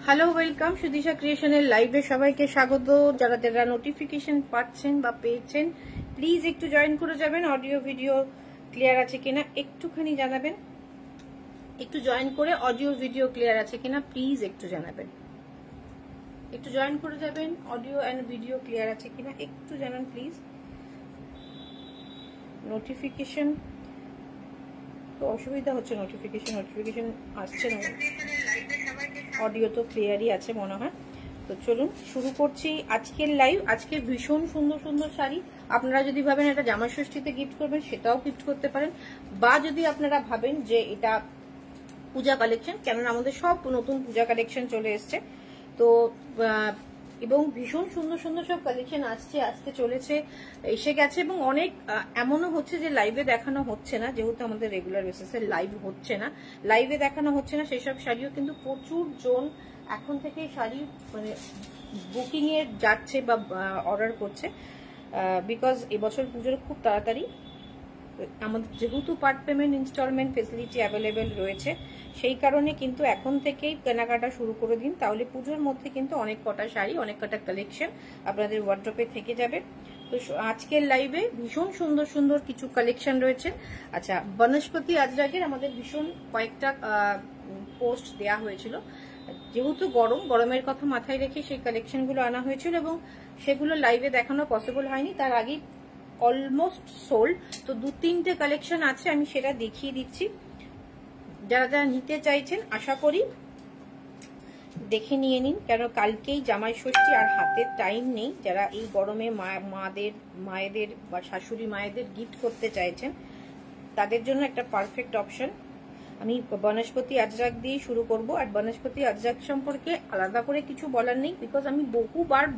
Hello, welcome সুদিশা ক্রিয়েশনের লাইভে সবাইকে স্বাগত। যারা যারা নোটিফিকেশন পাচ্ছেন বা পেয়েছেন প্লিজ একটু জয়েন করে যাবেন। অডিও ভিডিও ক্লিয়ার আছে কিনা একটুখানি জানাবেন। একটু জয়েন করে অডিও ভিডিও ক্লিয়ার আছে কিনা প্লিজ একটু জানাবেন। একটু জয়েন করে যাবেন, অডিও এন্ড ভিডিও ক্লিয়ার আছে কিনা একটু জানান প্লিজ। নোটিফিকেশন তো অসুবিধা হচ্ছে, নোটিফিকেশন আসছে না। অডিও তো ক্লিয়ারই আছে মনে হয়। তো চলুন শুরু করছি আজকের লাইভ। আজকে ভীষণ সুন্দর সুন্দর শাড়ি। আপনারা যদি ভাবেন এটা জামাই ষষ্ঠীতে গিফট করবেন সেটাও গিফট করতে পারেন, বা যদি আপনারা ভাবেন যে এটা পূজা কালেকশন, কেননা আমাদের সব নতুন পূজা কালেকশন চলে এসছে, তো এবং ভীষণ সুন্দর সুন্দর সব কালেকশন আসতে চলেছে, এসে গেছে। এবং অনেক এমনও হচ্ছে যে লাইভে দেখানো হচ্ছে না, যেহেতু আমাদের রেগুলার বেসিসে লাইভ হচ্ছে না, লাইভে দেখানো হচ্ছে না সেসব শাড়িও কিন্তু প্রচুর জন এখন থেকে শাড়ি মানে বুকিং এ যাচ্ছে বা অর্ডার করছে, বিকজ এবছর পুজোর খুব তাড়াতাড়ি আমাদের যেহেতু part payment instalment facility available রয়েছে, সেই কারণে কিন্তু এখন থেকেই কেনাকাটা শুরু করে দিন, তাহলে পুজোর মধ্যে কিন্তু অনেক কটা শাড়ি, অনেক কটা কালেকশন আপনাদের ওয়ার্ড্রপে থেকে যাবে। তো আজকের লাইভে ভীষণ সুন্দর সুন্দর কিছু কালেকশন রয়েছে। আচ্ছা, বনস্পতি আজরাগের আমাদের ভীষণ কয়েকটা পোস্ট দেয়া হয়েছিল, যেহেতু গরমের কথা মাথায় রেখে সেই কালেকশনগুলো আনা হয়েছিল এবং সেগুলো লাইভে দেখানো পসিবল হয়নি, তার আগেই অলমোস্ট সোল্ড। তো 2-3টে কালেকশন আছে, আমি সেটা দেখিয়ে দিচ্ছি। যারা যারা নিতে চাইছেন আশা করি দেখে নিয়ে নিন, কেন কালকেই জামাই ষষ্ঠী আর হাতের টাইম নেই। যারা এই গরমে মায়েদের বা শাশুড়ি মায়েদের গিফট করতে চাইছেন তাদের জন্য একটা পারফেক্ট অপশন। আমি বনস্পতি আজরাক দিয়ে শুরু করব। আর বনস্পতি আজরাক সম্পর্কে আলাদা করে কিছু বলার নেই, বিকজ আমি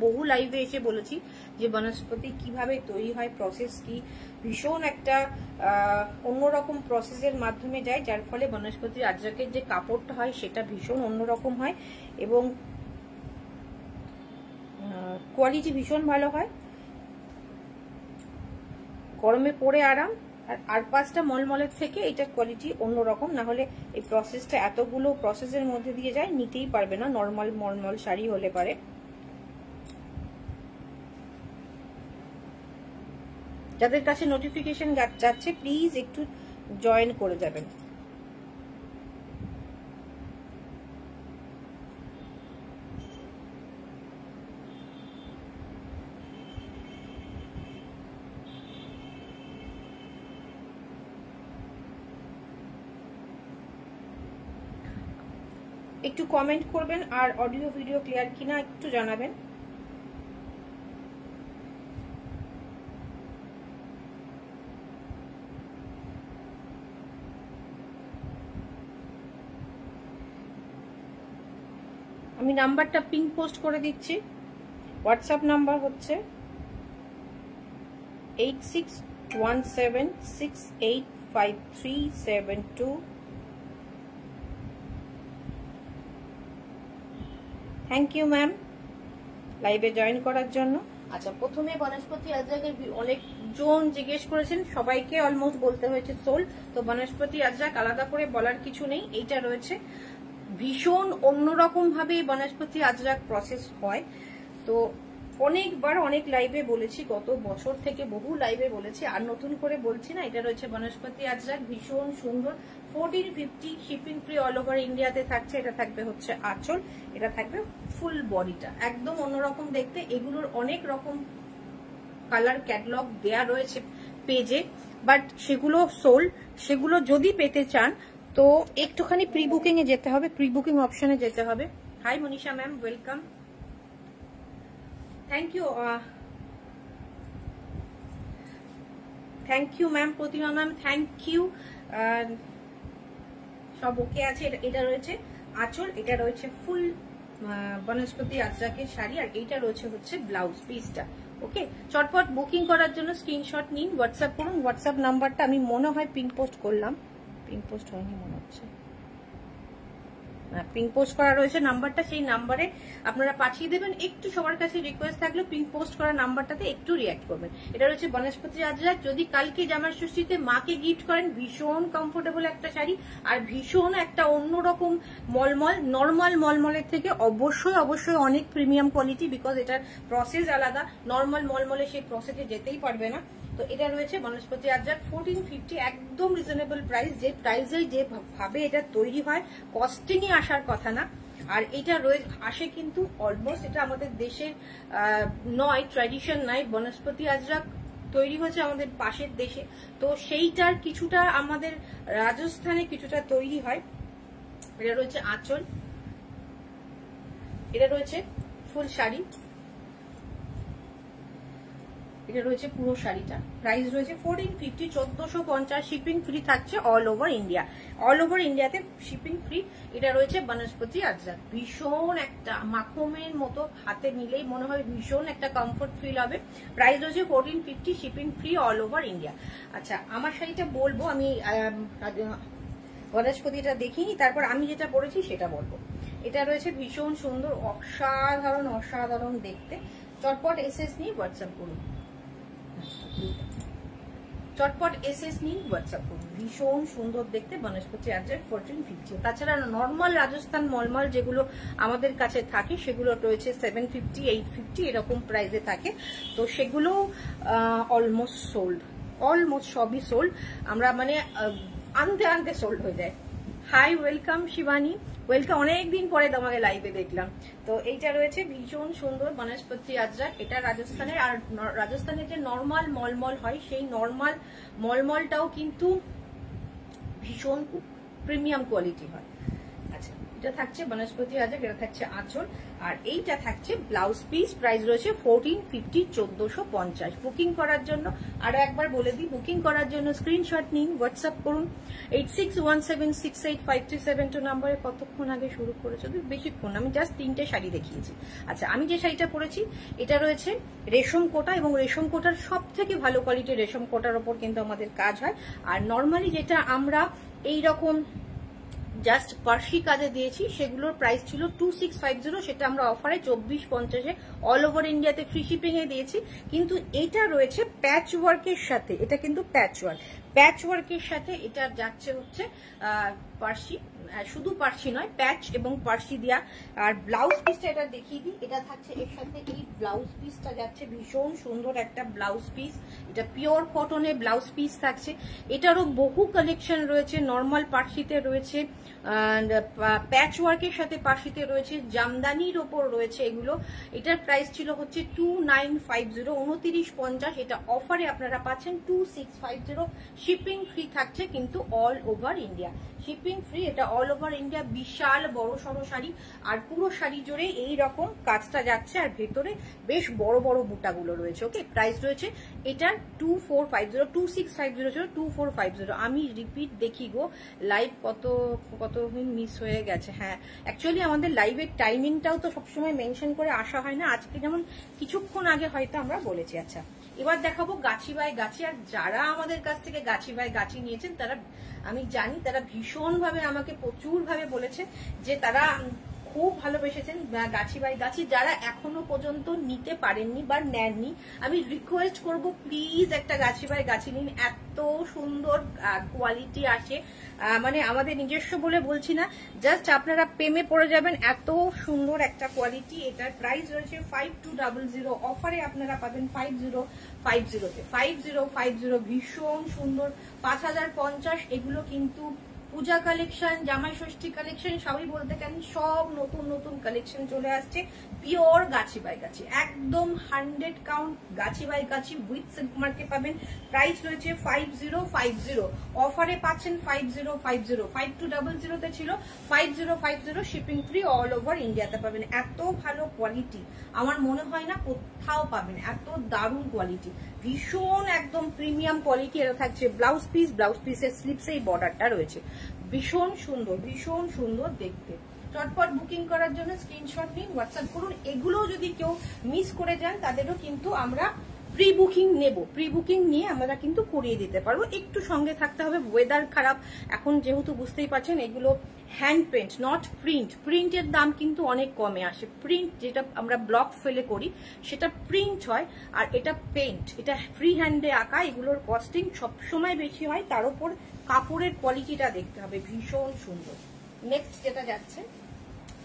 বহু লাইভে এসে বলেছি যে বনস্পতি কিভাবে তৈরি হয়, প্রসেস কি। ভীষণ একটা অন্যরকম প্রসেসের মাধ্যমে যায়, যার ফলে বনস্পতি আজরাকের যে কাপড়টা হয় সেটা ভীষণ অন্যরকম হয় এবং কোয়ালিটি ভীষণ ভালো হয়, গরমে পরে আরাম। আর 5টা মলমলের থেকে এটার কোয়ালিটি অন্যরকম, না হলে এই প্রসেসটা এতগুলো প্রসেসের মধ্যে দিয়ে যায়, নিতেই পারবে না নর্মাল মলমল শাড়ি হলে পারে। যাদের কাছে নোটিফিকেশন যাচ্ছে প্লিজ একটু জয়েন করে যাবেন। একটু কমেন্ট করবেন আর অডিও ভিডিও ক্লিয়ার কিনা একটু জানাবেন। আমি নাম্বারটা পিন পোস্ট করে দিচ্ছি। হোয়াটসঅ্যাপ নাম্বার হচ্ছে 8617685372। থ্যাংক ইউ ম্যাম লাইভে জয়েন করার জন্য। আচ্ছা, প্রথমে বনস্পতি আজরাকের অনেকজন জিজ্ঞেস করেছেন, সবাইকে অলমোস্ট বলতে হয়েছে সোল। তো বনস্পতি আজরাক আলাদা করে বলার কিছু নেই, এইটা রয়েছে। ভীষণ অন্যরকম ভাবে বনস্পতি আজরাক প্রসেস হয়। তো অনেকবার অনেক লাইভে বলেছি, গত বছর থেকে বহু লাইভে বলেছি, আর নতুন করে বলছি না। এটা রয়েছে বনস্পতি আজরাক, ভীষণ সুন্দর, 1450 শিপিং ফ্রি অল ওভার ইন্ডিয়াতে থাকছে। এটা থাকবে হচ্ছে আঁচল, এটা থাকবে ফুল বডিটা একদম অন্যরকম দেখতে। এগুলোর অনেক রকম কালার ক্যাটালগ দেয়া রয়েছে পেজে, বাট সেগুলো সোল্ড। সেগুলো যদি পেতে চান তো একটুখানি প্রি বুকিং এ যেতে হবে, প্রি বুকিং অপশনে যেতে হবে। Hi Manisha ma'am, welcome, thank you ma'am, Pratima ma'am thank you. সব ওকে আছে। এটা রয়েছে আঁচল, এটা রয়েছে ফুল বনস্পতি আজরাকের শাড়ি, আর এইটা রয়েছে হচ্ছে ব্লাউজ পিসটা। ওকে, চটপট বুকিং করার জন্য স্ক্রিনশট নিন, হোয়াটসঅ্যাপ করুন। হোয়াটসঅ্যাপ নাম্বারটা আমি মনে হয় পিন পোস্ট করলাম, পিন পোস্ট হয়নি মনে হচ্ছে। পিং পোস্ট করা রয়েছে নাম্বারটা, সেই নাম্বারে আপনারা পাঠিয়ে দেবেন। একটু সবার কাছে রিকোয়েস্ট থাকলো পিং পোস্ট করা নাম্বারটাতে একটু রিঅ্যাক্ট করবেন। এটা রয়েছে বনস্পতি আজরাক। যদি কালকে জামাই ষষ্ঠীতে মাকে গিফট করেন, ভীষণ কমফোর্টেবল একটা শাড়ি আর ভীষণ একটা অন্যরকম মলমল, নর্মাল মলমলের থেকে অবশ্যই অনেক প্রিমিয়াম কোয়ালিটি, বিকজ এটার প্রসেস আলাদা। নর্মাল মলমলে সেই প্রসেসে যেতেই পারবে না। তো এটা রয়েছে বনস্পতি আজরাক 1450, একদম রিজনেবল প্রাইস। যে প্রাইসে যে ভাবে এটা তৈরি হয়, কস্টিংই আসার কথা না। আর এটা আসে কিন্তু অলমোস্ট, এটা আমাদের দেশের নয়, ট্র্যাডিশন নয়। বনস্পতি আজরাক তৈরি হয়েছে আমাদের পাশের দেশে, তো সেইটার কিছুটা আমাদের রাজস্থানে কিছুটা তৈরি হয়। এটা রয়েছে আঁচল, এটা রয়েছে ফুল শাড়ি, এটা রয়েছে পুরো শাড়িটা। প্রাইস রয়েছে 1450, 1450। শিপিং ফ্রি থাকছে all over India, all over ইন্ডিয়াতে শিপিং ফ্রি। এটা রয়েছে বনস্পতি আজরাক। ভীষণ একটা মাখনের মতো, হাতে নিলেই মনে হয় ভীষণ একটা কমফোর্ট ফিল হবে। প্রাইস রয়েছে 1450, shipping free all over India. আচ্ছা, আমার শাড়িটা বলবো, আমি বনস্পতিটা দেখিনি, তারপর আমি যেটা পরেছি সেটা বলবো। এটা রয়েছে ভীষণ সুন্দর, অসাধারণ দেখতে। চটপট এসএস নিয়ে হোয়াটসঅ্যাপ করুন, চটপট এসএস নিয়ে হোয়াটসঅ্যাপ করুন। ভীষণ সুন্দর দেখতে বনস্পতি আজরাক 1450। তাছাড়া নর্মাল রাজস্থান মলমল যেগুলো আমাদের কাছে থাকে সেগুলো রয়েছে 750, 850 এরকম প্রাইসে থাকে। তো সেগুলো অলমোস্ট সোল্ড, অলমোস্ট সবই সোল্ড। আমরা মানে আনতে সোল্ড হয়ে যায়। Hi, welcome Shivani, welcome. অনেকদিন পরে তোমাকে লাইভে দেখলাম। তো এইটা রয়েছে ভীষণ সুন্দর বনস্পতি আজরাক। এটা রাজস্থানের, আর রাজস্থানের যে নর্মাল মলমল হয় সেই নর্মাল মলমলটাও কিন্তু ভীষণ প্রিমিয়াম কোয়ালিটি হয়। আচ্ছা, এটা থাকছে বনস্পতি আজরাক, এটা থাকছে আঁচল, আর এইটা থাকছে ব্লাউজ পিস। প্রাইস রয়েছে 1450, 1450। বুকিং করার জন্য আরো একবার বলে দিই, বুকিং করার জন্য স্ক্রিনশট নিন, হোয়াটসঅ্যাপ করুন 8617685372 নাম্বারে। কতক্ষণ আগে শুরু করেছো? বেশিক্ষণ, আমি জাস্ট 3টে শাড়ি দেখিয়েছি। আচ্ছা, আমি যে শাড়িটা পরেছি এটা রয়েছে রেশম কোটা, এবং রেশম কোটার সব থেকে ভালো কোয়ালিটির রেশম কোটার ওপর কিন্তু আমাদের কাজ হয়। আর নর্মালি যেটা আমরা এইরকম জাস্ট পার্সি কাজে দিয়েছি সেগুলোর প্রাইস ছিল 2650, সেটা আমরা অফারে 2450-এ অল ওভার ইন্ডিয়াতে ফ্রি শিপিং এ দিয়েছি। কিন্তু এটা রয়েছে প্যাচ ওয়ার্কের সাথে, এটা কিন্তু প্যাচ ওয়ার্কের সাথে এটা যাচ্ছে হচ্ছে পার্সি, শুধু পার্সি নয়, প্যাচ এবং পার্সি দেয়া। আর ব্লাউজ পিসটা এটা দেখিয়ে দিই, এটা থাকছে এর সাথে, এই ব্লাউজ পিসটা যাচ্ছে ভীষণ সুন্দর একটা ব্লাউজ পিস। এটা পিওর কটনের ব্লাউজ পিস থাকছে। এটারও বহু কালেকশন রয়েছে, নর্মাল পার্সিতে রয়েছে, প্যাচ ওয়ার্কের সাথে পার্সিতে রয়েছে, জামদানির ওপর রয়েছে এগুলো। এটার প্রাইস ছিল হচ্ছে 2950, 2950। এটা অফারে আপনারা পাচ্ছেন 2650। শিপিং ফ্রি থাকছে কিন্তু all over India, shipping free. এটা অল ওভার ইন্ডিয়া, বিশাল বড় সড়ো শাড়ি, আর পুরো শাড়ি জুড়ে এই রকম কাজটা যাচ্ছে, আর ভেতরে বেশ বড় বড় বুটাগুলো রয়েছে। ওকে, প্রাইস রয়েছে এটার 2450, 2650 ছিল 2450। আমি রিপিট দেখি গো, লাইভ কত মিস হয়ে গেছে। হ্যাঁ, অ্যাকচুয়ালি আমাদের লাইভের টাইমিংটাও তো সবসময় মেনশন করে আসা হয় না। আজকে যেমন কিছুক্ষণ আগে হয়তো আমরা বলেছি। আচ্ছা, এবার দেখাবো গাছি বাই গাছি। আর যারা আমাদের কাছ থেকে গাছি বাই গাছি নিয়েছেন তারা, আমি জানি তারা ভীষণভাবে আমাকে প্রচুরভাবে বলেছে যে তারা খুব ভালোবেসেছেন গাছি বাই গাছি। যারা এখনো পর্যন্ত নিতে পারেননি বা নেননি, আমি রিকোয়েস্ট করব প্লিজ একটা গাছি বাই গাছি নিন। এত সুন্দর কোয়ালিটি আসে, মানে আমাদের নিজস্ব বলে বলছি না, জাস্ট আপনারা প্রেমে পড়ে যাবেন, এত সুন্দর একটা কোয়ালিটি। এটার প্রাইস রয়েছে 5200, অফারে আপনারা পাবেন 5050-তে 5050। ভীষণ সুন্দর 5050। এগুলো কিন্তু পূজা কালেকশন, জামাই ষষ্ঠী কালেকশন, সবই বলতে কেন, সব নতুন নতুন কালেকশন চলে আসছে। পিওর গাছি বাই গাছি, একদম 100 count Gachhi by Gachhi with silk মার্কে পাবেন। প্রাইস রয়েছে 5050, অফারে পাচ্ছেন 5050। 5200-তে ছিল 5050, শিপিং ফ্রি অল ওভার ইন্ডিয়াতে পাবেন। এত ভালো কোয়ালিটি আমার মনে হয় না কোথাও পাবেন, এত দারুণ কোয়ালিটি, ভীষণ একদম প্রিমিয়াম কোয়ালিটি। এটা থাকছে ব্লাউজ পিস, ব্লাউজ পিসের স্লিপসে এই বর্ডারটা রয়েছে, ভীষণ সুন্দর দেখতে। চটপট বুকিং করার জন্য স্ক্রিনশট নিন, হোয়াটসঅ্যাপ করুন। এগুলো যদি কেউ মিস করে যান তাদেরও কিন্তু আমরা প্রি বুকিং নেব, প্রি বুকিং নিয়ে আমরা কিন্তু করিয়ে দিতে পারবো। একটু সঙ্গে থাকতে হবে, ওয়েদার খারাপ এখন যেহেতু বুঝতেই পারছেন এগুলো হ্যান্ড পেন্ট নট প্রিন্ট। প্রিন্টের দাম কিন্তু অনেক কমে আসে, প্রিন্ট যেটা আমরা ব্লক ফেলে করি সেটা প্রিন্ট হয়, আর এটা পেন্ট, এটা ফ্রি হ্যান্ডে আঁকা, এগুলোর কস্টিং সবসময় বেশি হয়, তার উপর কাপড়ের কোয়ালিটিটা দেখতে হবে, ভীষণ সুন্দর। নেক্সট যেটা যাচ্ছে,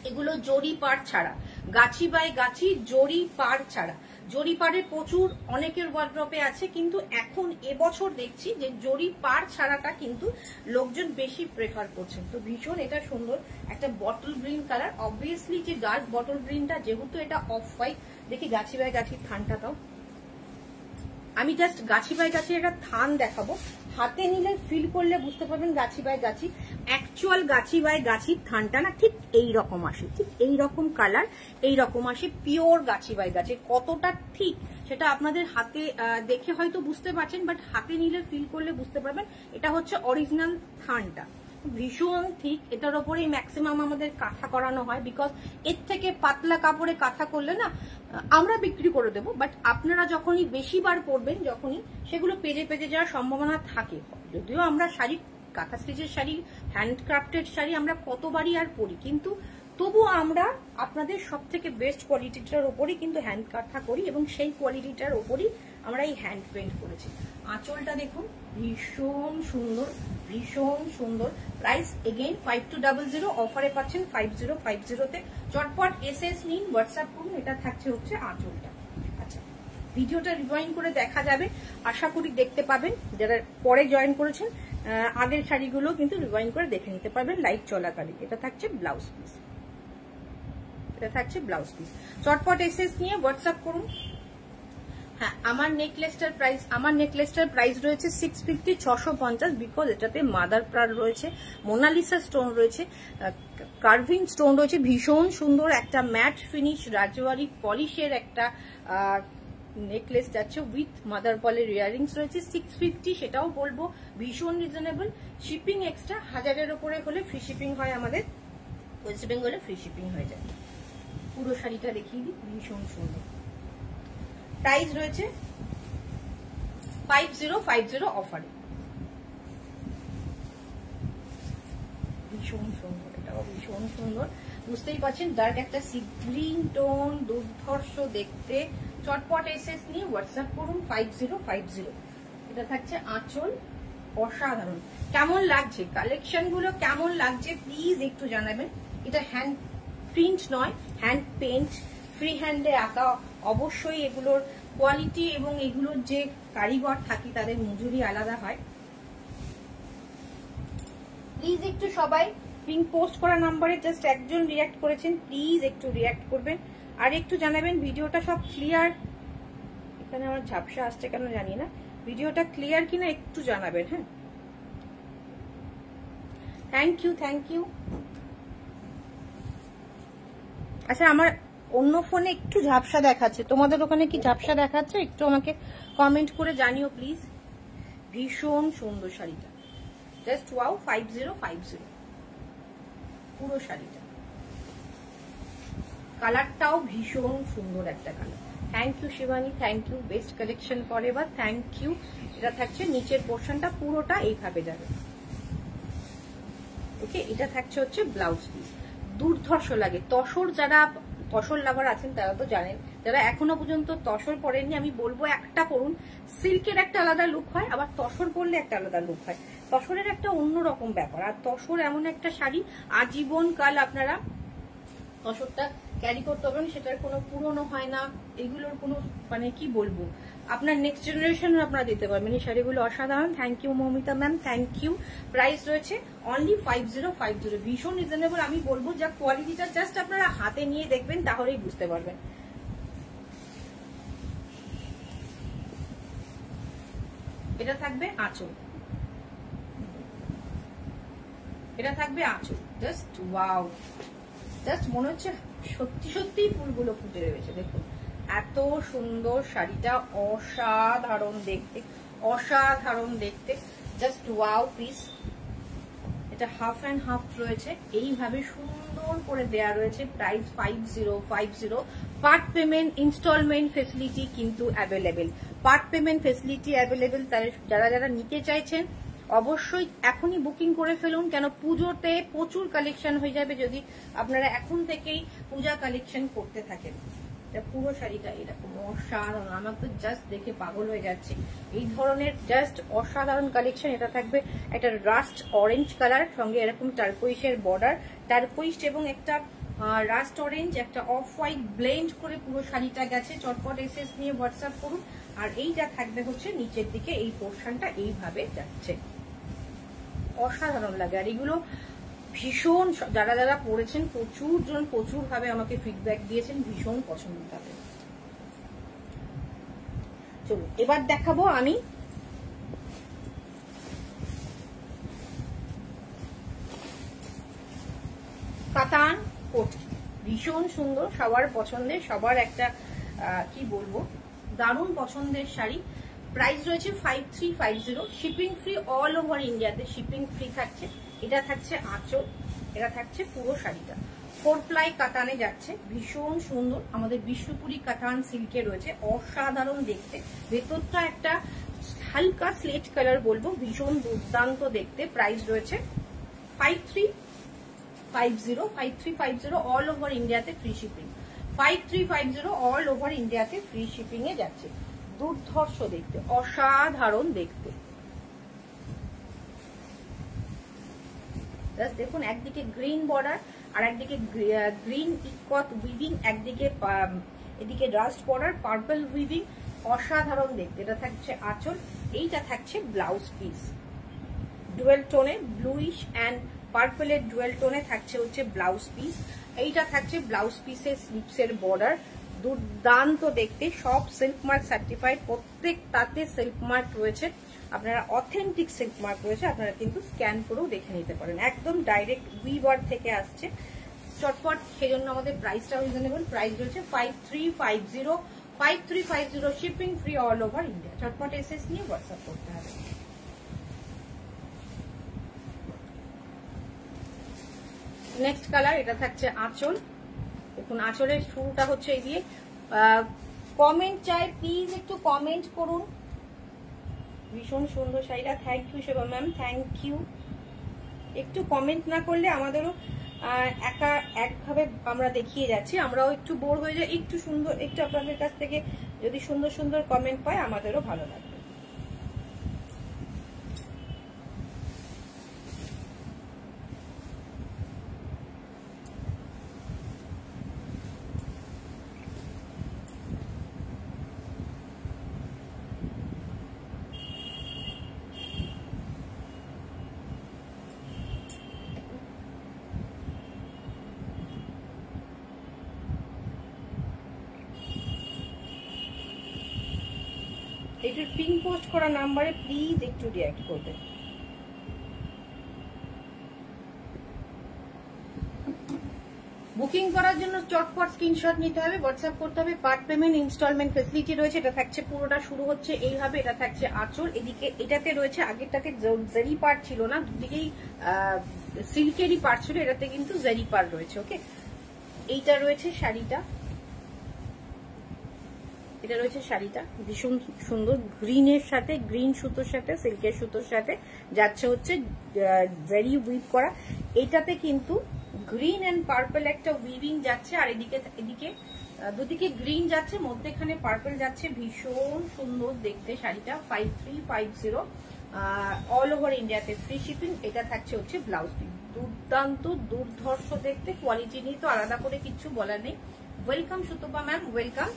এগুলো জরি পাড় ছাড়া, গাছি বাই গাছি জরি পাড় ছাড়া। জরি পাড়ের প্রচুর অনেকের ওয়ার্ড্রপে আছে, কিন্তু এখন এবছর দেখছি যে জরি পাড় ছাড়াটা কিন্তু লোকজন বেশি প্রেফার করছেন। তো ভীষণ এটা সুন্দর, একটা বটল গ্রিন কালার, অবভিয়াসলি যে ডার্ক বটল গ্রিনটা, যেহেতু এটা অফ হোয়াইট। দেখি গাছি বাই গাছির থানটাটাও, আমি জাস্ট গাছি বাই গাছি একটা থান দেখাবো, হাতে নিলে ফিল করলে বুঝতে পারবেন গাছি by Gachhi. Actual Gachhi by গাছির থানটা না ঠিক এই রকম আসে, ঠিক এই রকম কালার, এই রকম আসে, পিওর গাছি বাই গাছি। কতটা ঠিক সেটা আপনাদের হাতে দেখে হয়তো বুঝতে পারছেন, বাট হাতে নিলে ফিল করলে বুঝতে পারবেন এটা হচ্ছে অরিজিনাল থানটা, ভীষণ ঠিক। এটার ওপরেই ম্যাক্সিমাম আমাদের কাঁথা করানো হয়, বিকজ এর থেকে পাতলা কাপড়ে কাঁথা করলে না আমরা বিক্রি করে দেবো, বাট আপনারা যখনই বেশিবার পরবেন, যখনই সেগুলো পেজে পেজে যাওয়ার সম্ভাবনা থাকে। যদিও আমরা শাড়ি, কাঁথা স্টিচের শাড়ি, হ্যান্ডক্রাফটেড শাড়ি আমরা কতবারই আর পরি, কিন্তু তবুও আমরা আপনাদের সব থেকে বেস্ট কোয়ালিটিটার ওপরই কিন্তু হ্যান্ড কাঁথা করি, এবং সেই কোয়ালিটিটার ওপরই আমরা এই হ্যান্ড পেন্ট করেছি। আঁচলটা দেখুন, ভীষণ সুন্দর, ভীষণ সুন্দর। প্রাইস এগেইন 5200, অফারে পাচ্ছেন 5050-তে। চটপট এসএস নিন, হোয়াটসঅ্যাপ করুন। এটা থাকছে হচ্ছে আঁচলটা। আচ্ছা, ভিডিওটা রিওয়াইন্ড করে দেখা যাবে, আশা করি দেখতে পাবেন। যারা পরে জয়েন করেছেন আগের শাড়িগুলো কিন্তু রিওয়াইন্ড করে দেখে নিতে পারবেন লাইভ চলাকালীন। এটা থাকছে ব্লাউজ পিস, এটা থাকছে ব্লাউজ পিস। চটপট এসএস নিয়ে হোয়াটসঅ্যাপ করুন। হ্যাঁ, আমার নেকলেসটার প্রাইস রয়েছে 650, 650, বিকজ এটাতে মাদার পার্ল রয়েছে, মোনালিসা স্টোন রয়েছে, কার্ভিং স্টোন রয়েছে, ভীষণ সুন্দর একটা ম্যাট ফিনিশ রাজওয়ারি পলিশের একটা নেকলেস যাচ্ছে উইথ মাদার পার্লের ইয়ারিংস রয়েছে। 650, সেটাও বলবো ভীষণ রিজনেবল। শিপিং এক্সট্রা, 1000-এর উপরে হলে ফ্রি শিপিং হয় আমাদের, ওয়েস্ট বেঙ্গলে ফ্রি শিপিং হয়ে যায়। পুরো শাড়িটা দেখিয়ে দিই, ভীষণ সুন্দর। প্রাইস রয়েছে 5050 অফারে, ভীষণ সুন্দর, এটাও ভীষণ সুন্দর। বুঝতেই পারছেন ডার্ক একটা সি গ্রিন টোন, দুর্ধর্ষ দেখতে। চটপট এসএস নিয়ে হোয়াটসঅ্যাপ করুন 5050। এটা থাকছে আঁচল, অসাধারণ। কেমন লাগছে কালেকশন গুলো, কেমন লাগছে প্লিজ একটু জানাবেন। এটা হ্যান্ড প্রিন্ট নয়, হ্যান্ড পেন্ট, ফ্রি হ্যান্ডে আঁকা। অবশ্যই এগুলোর কোয়ালিটি এবং এগুলোর যে কারিগর থাকে তাদের মজুরি আলাদা হয়। প্লিজ একটু সবাই পিন পোস্ট করা নাম্বারে জাস্ট একজন রিঅ্যাক্ট করেছেন, প্লিজ একটু রিঅ্যাক্ট করবেন আর একটু জানাবেন ভিডিওটা সব ক্লিয়ার। এখানে আমার ঝাপসা আসছে কেন জানি না, ভিডিওটা ক্লিয়ার কিনা একটু জানাবেন। হ্যাঁ, থ্যাংক ইউ, থ্যাংক ইউ। আচ্ছা, আমার অন্য ফোনে একটু ঝাপসা দেখাচ্ছে, তোমাদের ওখানে কি ঝাপসা দেখাচ্ছে একটু আমাকে কমেন্ট করে জানিও প্লিজ। ভীষণ সুন্দর শাড়িটা, জাস্ট ওয়াও। 5050 পুরো শাড়িটা, কালারটাও ভীষণ সুন্দর একটা colour. Thank you Shivani, thank you. Best collection for ever, thank you. এটা থাকছে নিচের পোর্শনটা পুরোটা এইভাবে যাবে, ওকে। এটা থাকছে হচ্ছে ব্লাউজ পিস, দুর্ধর্ষ লাগে। তসর, যারা তসর লাভার আছেন তারা তো জানেন, যারা এখনো পর্যন্ত তসর পরেননি আমি বলবো একটা পরুন। সিল্কের একটা আলাদা লুক হয়, আবার তসর পরলে একটা আলাদা লুক হয়। তসরের একটা অন্যরকম ব্যাপার, আর তসর এমন একটা শাড়ি আজীবন কাল আপনারা তসরটা ক্যারি করতে পারবেন, সেটার কোনো পুরনো হয় না, এগুলোর কোনো মানে কি বলবো, আপনার নেক্সট জেনারেশন আপনারা দিতে পারবেন। এই শাড়িগুলো অসাধারণ। Thank you Moumita ma'am, thank you. Price রয়েছে অনলি 5050, ভীষণ রিজনেবল। আমি বলবো যা কোয়ালিটিটা জাস্ট আপনারা হাতে নিয়ে দেখবেন তাহলেই বুঝতে পারবেন। এটা থাকবে আঁচল, এটা থাকবে আঁচল, জাস্ট ওয়াও, জাস্ট মনে হচ্ছে সত্যি সত্যি ফুলগুলো ফুটে রয়েছে। দেখুন এত সুন্দর শাড়িটা, অসাধারণ দেখতে, অসাধারণ দেখতে, জাস্ট ওয়াও পিস। এটা হাফ অ্যান্ড হাফ রয়েছে, এইভাবে সুন্দর করে দেয়া রয়েছে। Price 5050, part payment, instalment facility কিন্তু available. Part payment facility available. যারা যারা নিতে চাইছেন অবশ্যই এখনই বুকিং করে ফেলুন, কেন পুজোতে প্রচুর কালেকশন হয়ে যাবে যদি আপনারা এখন থেকেই পূজা কালেকশন করতে থাকেন। পুরো শাড়িটা এরকম অসাধারণ, আমার তো জাস্ট দেখে পাগল হয়ে যাচ্ছে। এই ধরনের জাস্ট অসাধারণ কালেকশন। এটা থাকবে একটা রাস্ট অরেঞ্জ কালার, সঙ্গে এরকম টার্কোইশের বর্ডার, টার্কোইশ এবং একটা রাস্ট অরেঞ্জ, একটা অফ হোয়াইট ব্লেন্ড করে পুরো শাড়িটা গেছে। চটপট এসএস নিয়ে হোয়াটসঅ্যাপ করুন। আর এইটা থাকবে হচ্ছে নিচের দিকে, এই পোর্শনটা এইভাবে যাচ্ছে, অসাধারণ লাগে। আর এগুলো ভীষণ, যারা যারা পড়েছেন প্রচুর জন প্রচুর ভাবে আমাকে ফিডব্যাক দিয়েছেন, ভীষণ পছন্দ তাদের। চলুন এবার দেখাবো আমি কাতান কোট, ভীষণ সুন্দর, সবার পছন্দের, সবার একটা কি বলবো দারুণ পছন্দের শাড়ি। প্রাইস রয়েছে 5350, শিপিং ফ্রি অল ওভার ইন্ডিয়াতে, শিপিং ফ্রি থাকছে। এটা থাকছে আঁচল, এটা থাকছে পুরো শাড়িটা 4 প্লাই কাতানে যাচ্ছে, ভীষণ সুন্দর। আমাদের বিষ্ণুপুরি কাতান সিল্কে রয়েছে, অসাধারণ দেখতে। ভেতরটা একটা হালকা স্লেট কালার বলবো, ভীষণ দুর্দান্ত দেখতে। প্রাইস রয়েছে 5350 অল ওভার ইন্ডিয়াতে ফ্রি শিপিং, 5350 অল ওভার ইন্ডিয়াতে ফ্রি শিপিং এ যাচ্ছে। দুর্ধর্ষ দেখতে, অসাধারণ দেখতে। দেখুন একদিকে গ্রিন বর্ডার আর একদিকে গ্রিন ইকট উইভিং, একদিকে এদিকে রাস্ট বর্ডার পার্পল উইভিং, অসাধারণ দেখতে। এটা থাকছে আঁচল, এইটা থাকছে ব্লাউজ পিস। ডুয়েল টোনে, ব্লুইশ অ্যান্ড পার্পলের ডুয়েল টোনে থাকছে হচ্ছে ব্লাউজ পিস। এইটা থাকছে ব্লাউজ পিসের স্লিপসের বর্ডার, দুর্দান্ত দেখতে। সব সিল্ক মার্ক সার্টিফাইড, প্রত্যেকটাতে সিল্ক মার্ক রয়েছে, আপনারা অথেন্টিক সিল্ক মার্ক রয়েছে, আপনারা কিন্তু স্ক্যান করেও দেখে নিতে পারেন। একদম ডাইরেক্ট উইভার থেকে আসছে চটপট, সেজন্য আমাদের প্রাইসটা রিজনেবল। প্রাইস রয়েছে 5350 shipping free all over India. চটপট এসএস নিয়ে হোয়াটসঅ্যাপ করতে হবে। নেক্সট কালার, এটা থাকছে আঁচল। দেখুন আঁচলের শুরুটা হচ্ছে এই দিয়ে। কমেন্ট চাই, প্লিজ একটু কমেন্ট করুন। ভীষণ সুন্দর শাড়িটা, থ্যাংক ইউ সেবা ম্যাম, থ্যাংক ইউ। একটু কমেন্ট না করলে আমাদেরও একভাবে আমরা দেখিয়ে যাচ্ছি, আমরাও একটু বোর হয়ে যাই। একটু সুন্দর, একটু আপনাদের কাছ থেকে যদি সুন্দর সুন্দর কমেন্ট পাই আমাদেরও ভালো লাগবে। এটার পিন পোস্ট করা নাম্বারে প্লিজ একটু রিঅ্যাক্ট করবেন। বুকিং করার জন্য চটপট স্ক্রিনশট নিতে হবে, হোয়াটসঅ্যাপ করতে হবে। পার্ট পেমেন্ট ইনস্টলমেন্ট ফেসিলিটি রয়েছে। এটা থাকছে পুরোটা শুরু হচ্ছে এইভাবে, এটা থাকছে আঁচল। এদিকে এটাতে রয়েছে, আগেরটাতে জেরি পার্ট ছিল না, দুদিকেই সিল্কেরই পার্ট ছিল, এটাতে কিন্তু জেরি পার্ট রয়েছে। ওকে, এইটা রয়েছে শাড়িটা, এটা রয়েছে শাড়িটা, ভীষণ সুন্দর গ্রিনের সাথে, গ্রিন সুতোর সাথে, সিল্কের সুতোর সাথে যাচ্ছে হচ্ছে জেরি উইভ করা। এটাতে কিন্তু গ্রিন এন্ড পার্পল একটা উইভিং যাচ্ছে, আর এদিকে দুদিকে গ্রিন যাচ্ছে, মধ্যেখানে পার্পল যাচ্ছে, ভীষণ সুন্দর দেখতে শাড়িটা। 5350 অল ওভার ইন্ডিয়াতে ফ্রি শিপিং। এটা থাকছে হচ্ছে ব্লাউজ পিস, দুর্দান্ত দুর্ধর্ষ দেখতে, কোয়ালিটি নিয়ে তো আলাদা করে কিছু বলার নেই। Welcome Sutapa ma'am, welcome.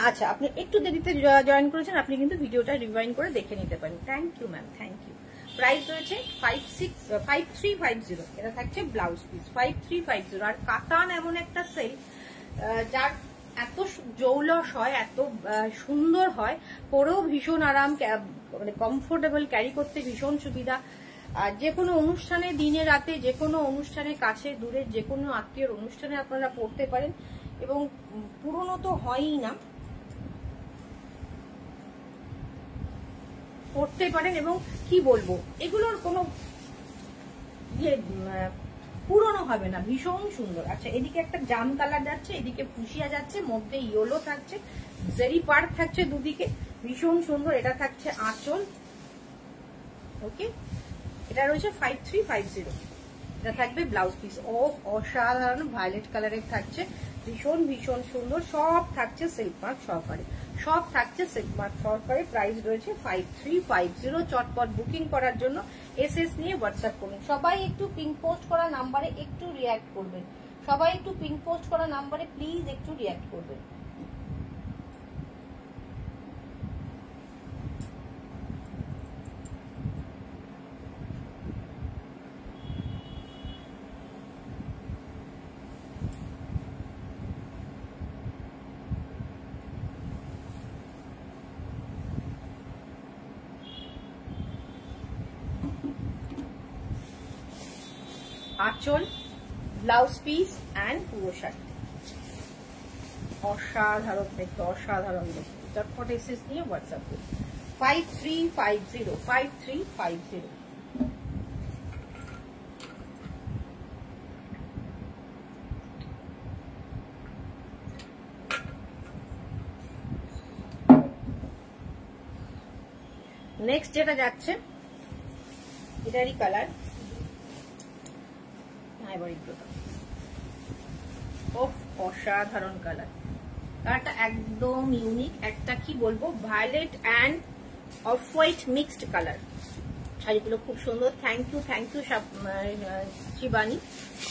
আচ্ছা, আপনি একটু দেরিতে জয়েন করেছেন, আপনি কিন্তু ভিডিওটা রিভাইন্ড করে দেখে নিতে পারেন। Thank you ma'am, thank you. Price রয়েছে 5350, এটা থাকছে ব্লাউজ পিস 5350। আর কাতান এমন একটা সিল্ক যার এত জৌলস হয়, এত সুন্দর হয়, পরেও ভীষণ আরাম, মানে কমফোর্টেবল, ক্যারি করতে ভীষণ সুবিধা। আর যে কোনো অনুষ্ঠানে, দিনে রাতে, যে কোনো অনুষ্ঠানে, কাছে দূরে যে কোনো আত্মীয়র অনুষ্ঠানে আপনারা পড়তে পারেন, এবং পুরনো তো হয়ই না, পড়তে পারেন। এবং কি বলবো, এগুলোর কোনো পুরনো হবে না, ভীষণ সুন্দর। আচ্ছা এদিকে একটা জাম কালার যাচ্ছে, এদিকে ফুসিয়া যাচ্ছে, মধ্যে ইয়েলো থাকছে, জেরি পার্ট থাকছে দুদিকে, ভীষণ সুন্দর। এটা থাকছে আঁচল, ওকে, এটা রয়েছে 5350। এটা থাকবে ব্লাউজ পিস। ও অসাধারণ ভায়োলেট কালারের থাকছে, ভীষণ ভীষণ সুন্দর। সব থাকছে সিল্ক মার্ক সহকারে, সব থাকছে সিল্ক মার্ক সহকারে। প্রাইস রয়েছে 5350। চটপট বুকিং করার জন্য এসএস নিয়ে হোয়াটসঅ্যাপ করুন। সবাই একটু পিঙ্ক পোস্ট করা নাম্বারে একটু রিঅ্যাক্ট করবেন, সবাই একটু পিঙ্ক পোস্ট করা নাম্বারে প্লিজ একটু রিঅ্যাক্ট করবেন। আঁচল, ব্লাউজ পিস অ্যান্ড পুরো শাড়ি অসাধারণ দেখতে, অসাধারণ দেখতে। চটপট এসএস নিয়ে হোয়াটসঅ্যাপ করুন 5350। নেক্সট যেটা যাচ্ছে এটারই কালার, অসাধারণ কালার। কালারটা একদম ইউনিক, একটা কি বলবো violet and off white mixed colour. শাড়িগুলো খুব সুন্দর। থ্যাংক ইউ শিবানী,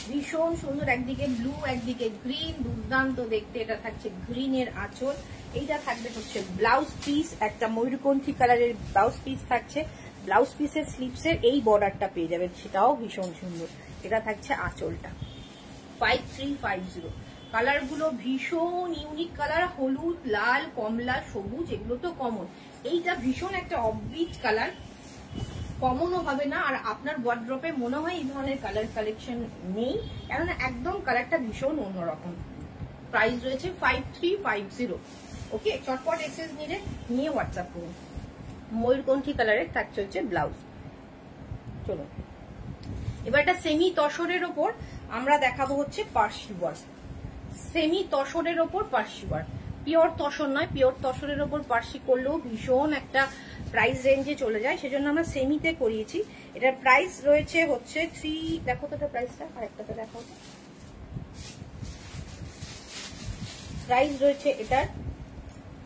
ভীষণ সুন্দর। একদিকে ব্লু একদিকে গ্রিন, দুর্দান্ত দেখতে। এটা থাকছে গ্রিনের আঁচল, এইটা থাকবে হচ্ছে ব্লাউজ পিস, একটা ময়ূরকণ্ঠী কালারের ব্লাউজ পিস থাকছে। ব্লাউজ পিসের স্লিপসের এই বর্ডারটা পেয়ে যাবেন, সেটাও ভীষণ সুন্দর। এটা থাকছে আঁচলটা 5350। কালারগুলো ভীষণ ইউনিক কালার, হলুদ, লাল, কমলা, সবুজ, এগুলো তো কমন। এইটা ভীষণ একটা অফবিট কালার, কমনও হবে না। আর আপনার ওয়ার্ড্রপে মনে হয় এই ধরনের কালার কালেকশন নেই, কেননা একদম কালারটা ভীষণ অন্যরকম। প্রাইস রয়েছে 5350। ওকে, চটপট এক্সেস নিয়ে হোয়াটসঅ্যাপ করুন। ময়ূরকণ্ঠী কালারের থাকছে হচ্ছে ব্লাউজ। চলো এবার একটা সেমি তসরের ওপর আমরা দেখাবো হচ্ছে পার্সি ওয়ার্ক। সেমি তসরের ওপর পার্সি ওয়ার্ক, পিওর তসর নয়, পিওর তসরের ওপর পার্সি করলেও ভীষণ একটা প্রাইস রেঞ্জে চলে যায়, সেজন্য আমরা সেমিতে করিয়েছি। এটার প্রাইস রয়েছে হচ্ছে দেখো তো এটা প্রাইসটা, আরেকটাতে দেখো। প্রাইস রয়েছে এটার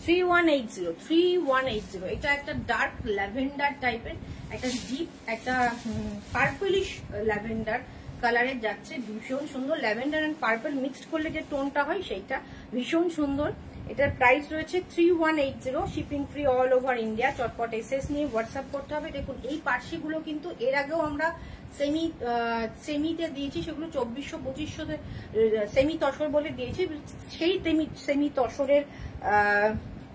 3180। এটা একটা ডার্ক ল্যাভেন্ডার টাইপের, একটা ডিপ একটা পার্পলিশ ল্যাভেন্ডার কালারের যাচ্ছে, ভীষণ সুন্দর। ল্যাভেন্ডার এন্ড পার্পল মিক্সড করলে যে টোনটা হয় সেইটা ভীষণ সুন্দর। এটার প্রাইস রয়েছে 3180, shipping free all over India. চটপট এসএস নিয়ে হোয়াটসঅ্যাপ করতে হবে। দেখুন এই পার্সিগুলো কিন্তু এর আগেও আমরা সেমিতে দিয়েছি, সেগুলো 2400-2500 সেমি তসর বলে দিয়েছি। সেই সেমি তসরের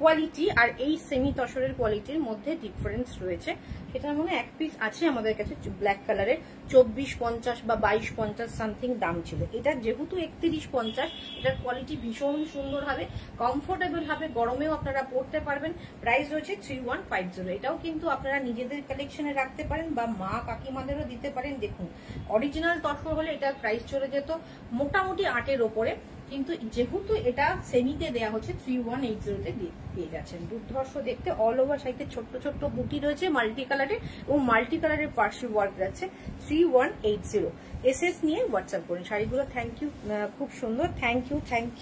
কোয়ালিটি আর এই সেমি তসরের কোয়ালিটির মধ্যে ডিফারেন্স রয়েছে। সেটার মনে এক পিস আছে আমাদের কাছে ব্ল্যাক কালারের, 2450 বা 2250 সামথিং দাম ছিল। এটা যেহেতু 3150, এটার কোয়ালিটি ভীষণ সুন্দর হবে, কমফোর্টেবল হবে, গরমেও আপনারা পরতে পারবেন। প্রাইস রয়েছে 3150। এটাও কিন্তু আপনারা নিজেদের কালেকশনে রাখতে পারেন বা মা কাকিমাদেরও দিতে পারেন। দেখুন অরিজিনাল তসর হলে এটার প্রাইস চলে যেত মোটামুটি 8-এর ওপরে, কিন্তু যেহেতু এটা সেমিতে দেওয়া হচ্ছে 3180-তে পেয়ে যাচ্ছেন। দুর্ধর্ষ দেখতে, অল ওভার সাইডে ছোট্ট ছোট্ট বুটি রয়েছে মাল্টি কালারের, এবং মাল্টি কালারের পার্সি ওয়ার্ক যাচ্ছে 3180। এসএস নিয়ে হোয়াটসঅ্যাপ করুন শাড়িগুলো। থ্যাংক ইউ, খুব সুন্দর। Thank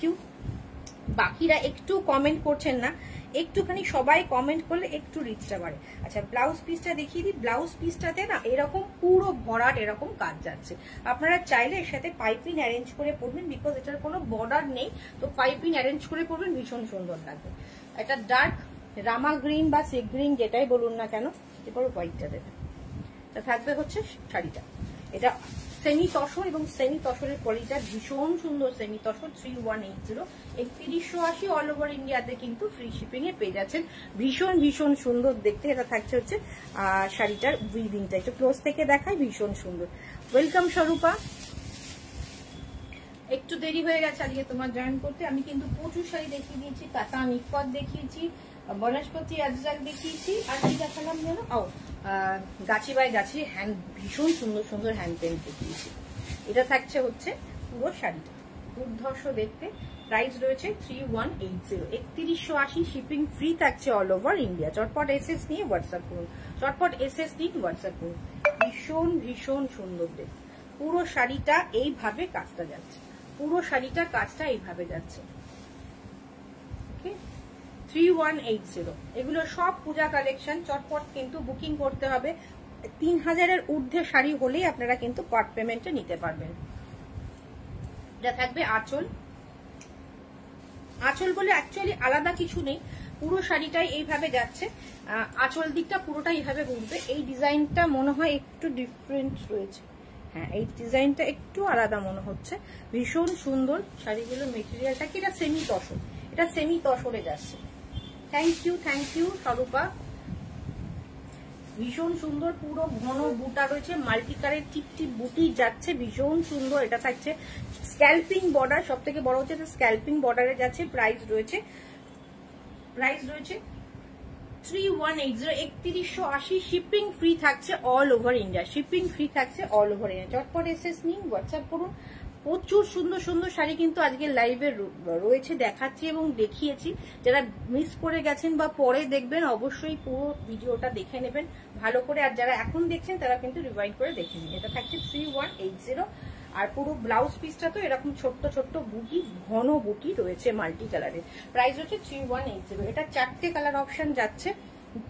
you. বাকিরা একটু কমেন্ট করছেন না, একটুখানি সবাই কমেন্ট করলে একটু রিচটা বাড়ে। আচ্ছা ব্লাউজ পিসটা দেখিয়ে দিই। ব্লাউজ পিসটাতে না এরকম পুরো ভরাট এরকম কাজ যাচ্ছে। আপনারা চাইলে এর সাথে পাইপিং অ্যারেঞ্জ করে পরবেন, বিকজ এটার কোনো বর্ডার নেই, তো পাইপিং অ্যারেঞ্জ করে পরবেন, ভীষণ সুন্দর লাগবে। এটা ডার্ক রামা গ্রিন বা সি গ্রিন যেটাই বলুন না কেন, এরপর হোয়াইটটা দেবে। এটা থাকবে হচ্ছে শাড়িটা। এটা সেমি তসর এবং সেমি তসরের কোয়ালিটিটা ভীষণ সুন্দর। সেমি তসর 3180, 3180 অল ওভার ইন্ডিয়াতে কিন্তু ফ্রি শিপিং এ পেয়ে যাচ্ছেন। ভীষণ ভীষণ সুন্দর দেখতে। এটা থাকছে হচ্ছে শাড়িটার উইভিংটা, একটু ক্লোজ থেকে দেখায়, ভীষণ সুন্দর। ওয়েলকাম স্বরূপা, একটু দেরি হয়ে গেছে আজকে তোমার জয়েন করতে। আমি কিন্তু প্রচুর শাড়ি দেখিয়ে দিয়েছি, কাতা নিকট দেখিয়েছি, বনস্পতি আজরাক দেখিয়েছি, আর কি দেখালাম যেন, গাছি বাই গাছি হ্যান্ড, ভীষণ সুন্দর সুন্দর হ্যান্ড পেন্ট দেখিয়েছি। এটা থাকছে হচ্ছে পুরো শাড়িটা, দুর্ধর্ষ দেখতে। প্রাইস রয়েছে 3180, 3180, শিপিং ফ্রি থাকছে অল ওভার ইন্ডিয়া। চটপট এসএস নিয়ে হোয়াটসঅ্যাপ করুন, চটপট এসএস নিয়ে হোয়াটসঅ্যাপ করুন। ভীষণ ভীষণ সুন্দর দেখতে, পুরো শাড়িটা এইভাবে কাজটা যাচ্ছে, পুরো শাড়িটা কাজটা এইভাবে যাচ্ছে। 3180, এগুলো সব পূজা কালেকশন। চটপট কিন্তু বুকিং করতে হবে। 3000-এর ঊর্ধ্বে শাড়ি হলেই আপনারা কিন্তু পার্ট পেমেন্টে নিতে পারবেন। এটা থাকবে আঁচল। আঁচল বলে অ্যাকচুয়ালি আলাদা কিছু নেই, পুরো শাড়িটাই এইভাবে যাচ্ছে। আঁচল দিকটা পুরোটা এইভাবে ঘুরবে। এই ডিজাইনটা মনে হয় একটু ডিফারেন্ট রয়েছে, হ্যাঁ এই ডিজাইনটা একটু আলাদা মনে হচ্ছে। ভীষণ সুন্দর শাড়িগুলোর মেটেরিয়ালটা কি, এটা সেমি তসর, এটা সেমি তসরে যাচ্ছে। Thank you স্বরূপা। ভীষণ সুন্দর, পুরো ঘন বুটা রয়েছে, মাল্টি কালারের টিপ টিপ বুটি যাচ্ছে, ভীষণ সুন্দর। এটা থাকছে স্ক্যাল্পিং বর্ডার, সব থেকে বড় হচ্ছে স্ক্যাল্পিং বর্ডারে যাচ্ছে। প্রাইস রয়েছে 3180, 3180, শিপিং ফ্রি থাকছে all over India, shipping free থাকছে অল ওভার ইন্ডিয়া। চটপট এসএস নিন, হোয়াটসঅ্যাপ করুন। প্রচুর সুন্দর সুন্দর শাড়ি কিন্তু আজকে লাইভে রয়েছে, দেখাচ্ছি এবং দেখিয়েছি। যারা মিস করে গেছেন বা পরে দেখবেন অবশ্যই পুরো ভিডিওটা দেখে নেবেন ভালো করে, আর যারা এখন দেখছেন তারা কিন্তু রিভাইন্ড করে দেখে নিন। এটা থাকছে 3180, আর পুরো ব্লাউজ পিসটা তো এরকম ছোট্ট ছোট্ট বুটি, ঘন বুটি রয়েছে মাল্টি কালারের। প্রাইস হচ্ছে 3180। এটা 4টে কালার অপশন যাচ্ছে,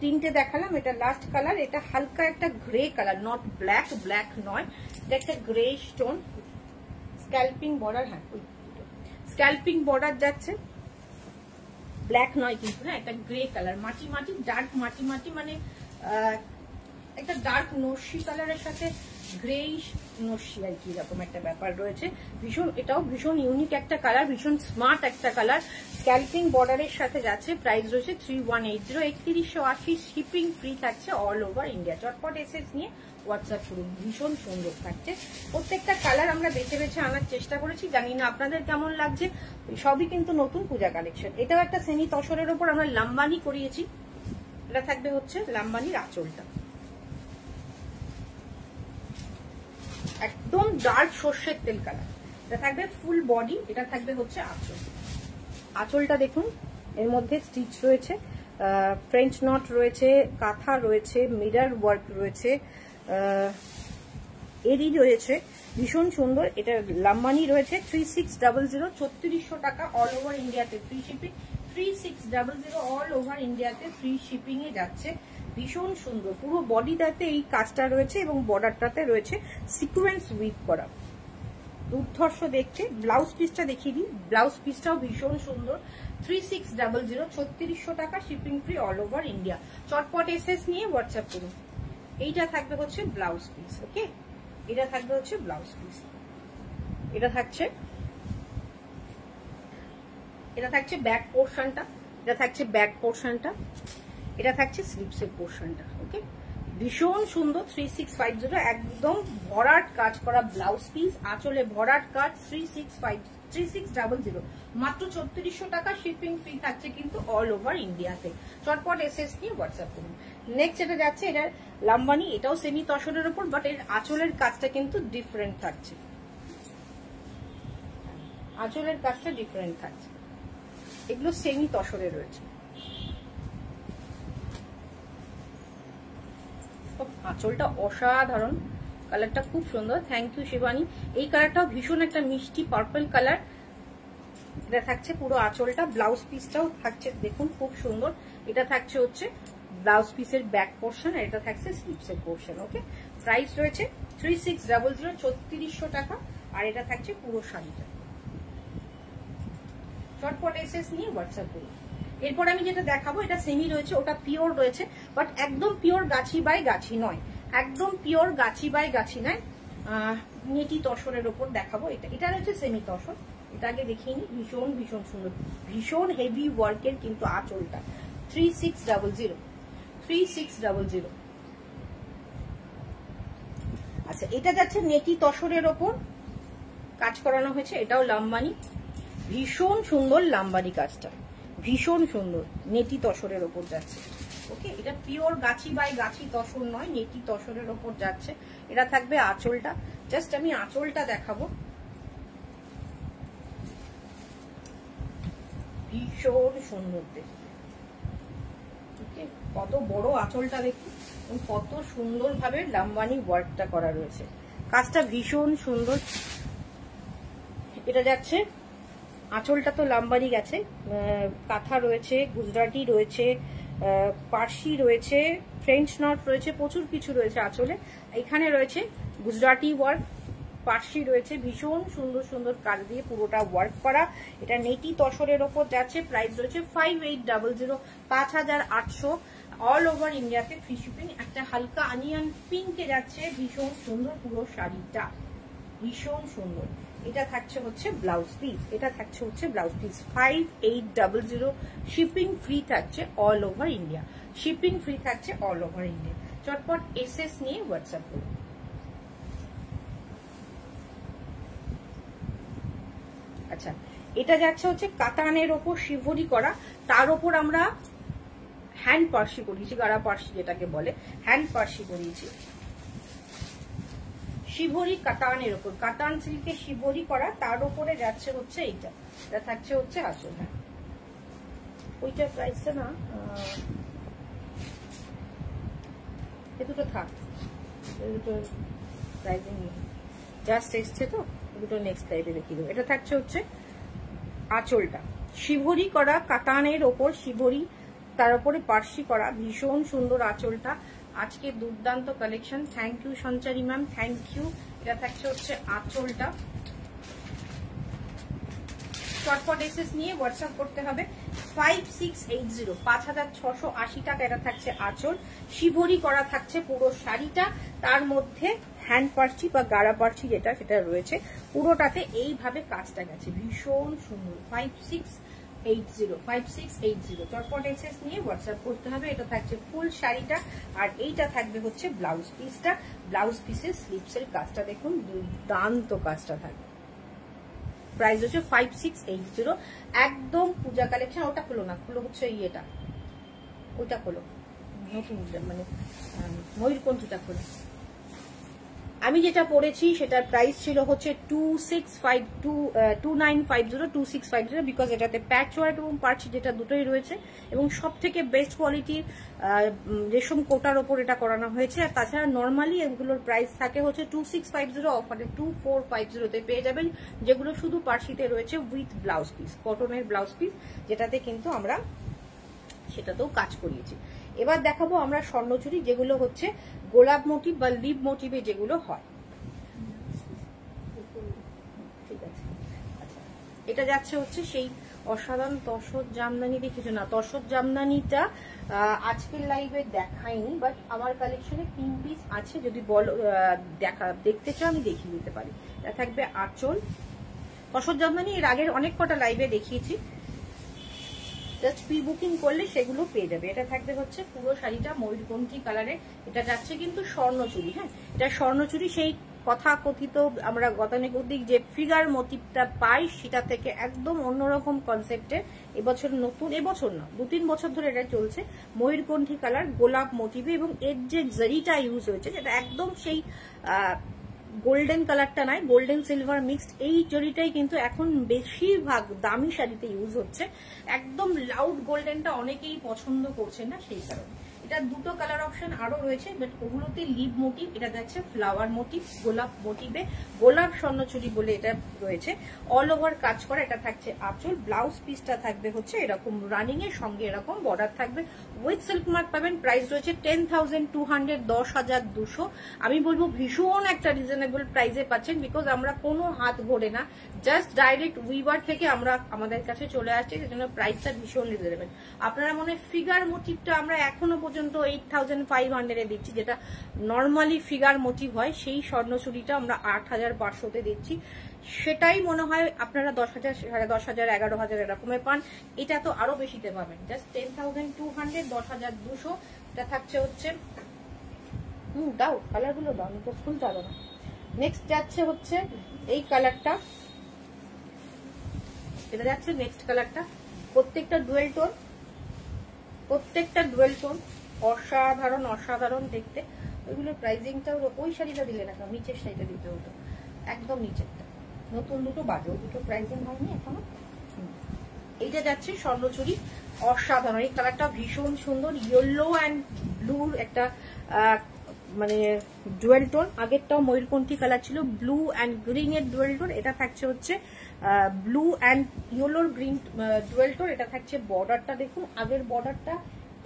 3টে দেখালাম, এটা লাস্ট কালার। এটা হালকা একটা grey colour, not black, black নয়, এটা একটা গ্রে স্টোন স্ক্যাল্পিং বর্ডার। হ্যাঁ স্ক্যাল্পিং বর্ডার যাচ্ছে, ব্ল্যাক নয় কিন্তু, হ্যাঁ এটা গ্রে কালার, মাটি মাটি, ডার্ক মাটি মাটি, মানে একটা ডার্ক নস্যি কালারের সাথে গ্রেইশ নস্যি আর কি, এরকম একটা ব্যাপার রয়েছে। ভীষণ, এটাও ভীষণ ইউনিক একটা কালার, ভীষণ স্মার্ট একটা কালার, স্ক্যাল্পিং বর্ডারের সাথে যাচ্ছে। প্রাইস রয়েছে 3180, 3180, শিপিং ফ্রি থাকছে অল ওভার ইন্ডিয়া। চটপট এসএস নিয়ে হোয়াটসঅ্যাপ করুন। ভীষণ সুন্দর থাকছে, প্রত্যেকটা কালার আমরা বেছে বেছে আনার চেষ্টা করেছি, জানি না আপনাদের কেমন লাগছে। সবই কিন্তু নতুন পূজা কালেকশন। এটাও একটা সেমি তসরের ওপর আমরা লাম্বানি করিয়েছি। এটা থাকবে হচ্ছে লাম্বানির আঁচলটা, একদম ডার্ক সর্ষের তেল কালার। এটা থাকবে ফুল বডি, এটা থাকবে হচ্ছে আঁচল। আঁচলটা দেখুন, এর মধ্যে স্টিচ রয়েছে, ফ্রেঞ্চ নট রয়েছে, কাঁথা রয়েছে, মিরর ওয়ার্ক রয়েছে, এরি রয়েছে, ভীষণ সুন্দর। এটা লাম্বানি রয়েছে। 3600, 3400 টাকা অল ওভার ইন্ডিয়াতে ফ্রি শিপিং। 3600 অল ওভার ইন্ডিয়াতে ফ্রি শিপিং এ যাচ্ছে। ভীষণ সুন্দর, পুরো বডিটাতে এই কাজটা রয়েছে এবং বর্ডারটাতে রয়েছে সিকোয়েন্স উইভ করা, দুর্ধর্ষ দেখতে। ব্লাউজ পিসটা দেখিয়ে দিই, ব্লাউজ পিসটাও ভীষণ সুন্দর। 3600, 3600 টাকা, shipping free all over India. চটপট এসএস নিয়ে হোয়াটসঅ্যাপ করুন। এইটা থাকবে হচ্ছে ব্লাউজ পিস, ওকে, এটা থাকবে হচ্ছে ব্লাউজ পিস। এটা থাকছে ব্যাক পোর্শনটা, এটা থাকছে ব্যাক পোর্শনটা, এটা থাকছে স্লিপসের পোর্শনটা, ওকে। ভীষণ সুন্দর 3650, একদম ভরাট কাজ করা ব্লাউজ পিস, আঁচলে ভরাট কাজ। 3600, মাত্র 3400 টাকা, শিপিং ফ্রি থাকছে কিন্তু অল ওভার ইন্ডিয়াতে। চটপট এসএস নিয়ে হোয়াটসঅ্যাপ করুন। নেক্সট এটা যাচ্ছে, এটা লাম্বানি, এটাও সেমি তসরের উপর, বাট এর আঁচলের কাজটা কিন্তু ডিফারেন্ট থাকছে, আঁচলের কাজটা ডিফারেন্ট থাকছে। এগুলো সেমি তসরে রয়েছে। আঁচলটা অসাধারণ, কালারটা খুব সুন্দর। Thank you Shivani. এই কালারটাও ভীষণ একটা মিষ্টি পার্পল কালার। এটা থাকছে পুরো আঁচলটা, ব্লাউজ পিসটাও থাকছে দেখুন খুব সুন্দর। এটা থাকছে হচ্ছে ব্লাউজ পিসের ব্যাক পোর্শন, আর এটা থাকছে স্লিপসের পোর্শন, ওকে। প্রাইস রয়েছে 3600, 3400 টাকা, আর এটা থাকছে পুরো শাড়িটা। চটপট এসএস নিয়ে হোয়াটসঅ্যাপ করুন। এরপর আমি যেটা দেখাবো, এটা সেমি রয়েছে, ওটা পিওর রয়েছে, বাট একদম পিওর গাছি বাই গাছি নয়, একদম পিওর গাছি বাই গাছি নয়, নেটি তসরের ওপর দেখাবো। এটা রয়েছে সেমি তসর, এটা আগে দেখিয়ে নি। ভীষণ ভীষণ সুন্দর, ভীষণ হেভি ওয়ার্কের কিন্তু আঁচলটা। 3600। আচ্ছা, এটা যাচ্ছে নেটি তসরের ওপর কাজ করানো হয়েছে, এটাও লাম্বানি, ভীষণ সুন্দর লাম্বানি কাজটা, ভীষণ সুন্দর নেটি তসরের ওপর যাচ্ছে। ওকে, এটা পিওর গাছি বাই গাছি তসর নয়, নেটি তসরের ওপর যাচ্ছে। এটা থাকবে আঁচলটা, জাস্ট আমি আঁচলটা দেখাবো, ভীষণ সুন্দর দেখতে। ওকে, কত বড় আঁচলটা দেখুন, কত সুন্দর ভাবে লাম্বানি ওয়ার্কটা করা রয়েছে, কাজটা ভীষণ সুন্দর। এটা যাচ্ছে আঁচলটা তো লাম্বানি গেছে, কাঁথা রয়েছে, গুজরাটি রয়েছে, পার্সি রয়েছে, ফ্রেঞ্চ নট রয়েছে, প্রচুর কিছু রয়েছে আঁচলে। এখানে রয়েছে গুজরাটি ওয়ার্ক, পার্সি রয়েছে, ভীষণ সুন্দর সুন্দর কাজ দিয়ে পুরোটা ওয়ার্ক করা। এটা নেটি তসরের ওপর যাচ্ছে, প্রাইস রয়েছে 5800, 5800 অল ওভার ইন্ডিয়াতে ফ্রি শিপিং। একটা হালকা অনিয়ন পিঙ্কে যাচ্ছে, ভীষণ সুন্দর পুরো শাড়িটা, ভীষণ সুন্দর। এটা থাকছে হচ্ছে ব্লাউজ পিস, এটা থাকছে হচ্ছে ব্লাউজ পিস 5800, শিপিং ফ্রি থাকছে all over India, shipping free থাকছে অল ওভার ইন্ডিয়া। চটপট এসএস নিয়ে হোয়াটসঅ্যাপ করুন। আচ্ছা, এটা যাচ্ছে হচ্ছে কাতানের ওপর শিভরি করা, তার ওপর আমরা হ্যান্ড পার্সি করিয়েছি, গাড়া পার্সি যেটাকে বলে, হ্যান্ড পার্সি করিয়েছি শিভরি কাতানের ওপর, কাতান সিল্কে শিভরি করা, তার উপরে যাচ্ছে হচ্ছে এইটা, এটা থাকছে হচ্ছে আসল। হ্যাঁ, ওইটার প্রাইসটা না, এ দুটো থাক, দুটো প্রাইসিং জাস্ট এসছে তো, দুটো নেক্সট লাইভে দেখিয়ে দেবো। এটা থাকছে হচ্ছে আঁচলটা, শিভরি করা কাতানের ওপর শিভরি, তার উপরে পার্সি করা, ভীষণ সুন্দর আঁচলটা। আজকে দুর্দান্ত collection, thank you Sanchari ma'am, thank you. এটা থাকছে হচ্ছে আঁচলটা, চটপট এসএস নিয়ে হোয়াটসঅ্যাপ করতে হবে 5680, 5680 টাকা। এটা থাকছে আঁচল, শিভরি করা থাকছে পুরো শাড়িটা, তার মধ্যে হ্যান্ড পার্সি বা গাড়া পার্সি যেটা সেটা রয়েছে, পুরোটাতে এইভাবে কাজটা গেছে, ভীষণ সুন্দর। 5680, চটপট এসএস নিয়ে হোয়াটসঅ্যাপ করতে হবে। এটা থাকছে ফুল শাড়িটা, আর এইটা থাকবে হচ্ছে ব্লাউজ পিসটা, ব্লাউজ পিসের স্লিপসের কাজটা দেখুন, দুর্দান্ত কাজটা থাকবে। প্রাইস হচ্ছে 5680, একদম পূজা কালেকশন। ওটা খুলো না, খুলো হচ্ছে ইয়েটা, ওইটা খোলো, নতুন মানে ময়ূরকণ্ঠীটা খোলো। আমি যেটা পড়েছি সেটার প্রাইস ছিল হচ্ছে 2650, বিকজ এটাতে প্যাচ ওয়ার্ক এবং পার্চি যেটা দুটোই রয়েছে, এবং সব থেকে বেস্ট কোয়ালিটির রেশম কোটার ওপর এটা করানো হয়েছে। আর তাছাড়া নর্মালি এগুলোর প্রাইস থাকে হচ্ছে 2650, অফারে 2450 পেয়ে যাবেন, যেগুলো শুধু পার্সিতে রয়েছে উইথ ব্লাউজ পিস, কটনের ব্লাউজ পিস, যেটাতে কিন্তু আমরা সেটাতেও কাজ করিয়েছি। এবার দেখাবো আমরা স্বর্ণচুরি, যেগুলো হচ্ছে গোলাপ মোটিভ বা লিভ মোটিভে যেগুলো হয়। ঠিক আছে, আচ্ছা, এটা যাচ্ছে হচ্ছে সেই অসাধারণ তসর জামদানি, দেখেছো না? তসর জামদানিটা আজকের লাইভে দেখাইনি, বাট আমার কালেকশনে 3 পিস আছে, যদি বলো দেখতে চাও আমি দেখিয়ে দিতে পারি। এটা থাকবে আঁচল, তসর জামদানি এর আগের অনেক কটা লাইভে দেখিয়েছি, জাস্ট প্রি বুকিং করলে সেগুলো পেয়ে যাবে। এটা থাকবে হচ্ছে পুরো শাড়িটা ময়ূরকণ্ঠী কালারে, এটা যাচ্ছে কিন্তু স্বর্ণচুরি। হ্যাঁ, এটা স্বর্ণচুরি, সেই কথা কথিত আমরা গতানুগতিক যে ফিগার মোটিভটা পাই সেটা থেকে একদম অন্যরকম কনসেপ্টে এবছর নতুন, এবছর না 2-3 বছর ধরে এটা চলছে, ময়ূরকণ্ঠী কালার গোলাপ মোটিভে, এবং এর যে জরিটা ইউজ হয়েছে সেটা একদম সেই গোল্ডেন কালারটা নয়, গোল্ডেন সিলভার মিক্সড, এই জরিটাই কিন্তু এখন বেশিরভাগ দামি শাড়িতে ইউজ হচ্ছে। একদম লাউড গোল্ডেনটা অনেকেই পছন্দ করছেন না, সেই কারণে এটা দুটো কালার অপশন আরো রয়েছে, বাট ওগুলোতে লিভ মোটিভ, এটা যাচ্ছে ফ্লাওয়ার মোটিভ, গোলাপ মোটিভে, গোলাপ স্বর্ণচুরি বলে এটা রয়েছে, অল ওভার কাজ করা। এটা থাকছে আঁচল, ব্লাউজ পিসটা থাকবে হচ্ছে এরকম রানিং এর সঙ্গে এরকম বর্ডার থাকবে, উইথ সিল্ক মার্ক পাবেন। প্রাইস রয়েছে 10,200, 10,200। আমি বলবো ভীষণ একটা রিজনেবল প্রাইসে পাচ্ছেন, বিকজ আমরা কোনো হাত ভরে না, জাস্ট ডাইরেক্ট উইভার থেকে আমরা আমাদের কাছে চলে আসছি, সেজন্য প্রাইসটা ভীষণ রিজনেবল। আপনারা মনে ফিগার মোটিভটা আমরা এখনো পর্যন্ত 8,500 এ দিচ্ছি, যেটা নর্মালি ফিগার মোটিভ হয়, সেই স্বর্ণচুরিটা আমরা 8,500-তে দিচ্ছি। সেটাই মনে হয় আপনারা 10,000, 10,500, 11,000 এরকমে পান, এটা তো আরো বেশিতে পাবেন। জাস্ট 10,200, 10,200। এটা থাকছে হচ্ছে দাও কালারগুলো দাও, আমি তো ফুল চালো না। নেক্সট যাচ্ছে হচ্ছে এই কালারটা, এটা যাচ্ছে নেক্সট কালারটা, প্রত্যেকটা ডুয়েল টোন, প্রত্যেকটা ডুয়েল টোন, অসাধারণ অসাধারণ দেখতে। ওইগুলোর প্রাইসিংটাও ওই শাড়িটা দিলে না, নিচের শাড়িটা দিতে হতো, একদম নিচেরটা। নতুন দুটো বাজে, ওই দুটো প্রাইসিং হয়নি এখনো। এইটা যাচ্ছে স্বর্ণচুরি, অসাধারণ। এই কালারটা ভীষণ সুন্দর, ইয়েলো অ্যান্ড ব্লুর একটা মানে ডুয়েল টোন। আগেরটাও ময়ূরকণ্ঠী কালার ছিল, ব্লু অ্যান্ড গ্রিন এর ডুয়েল টোন। এটা থাকছে হচ্ছে ব্লু অ্যান্ড ইয়েলোর গ্রিন ডুয়েল টোন। এটা থাকছে বর্ডারটা দেখুন, আগের বর্ডারটা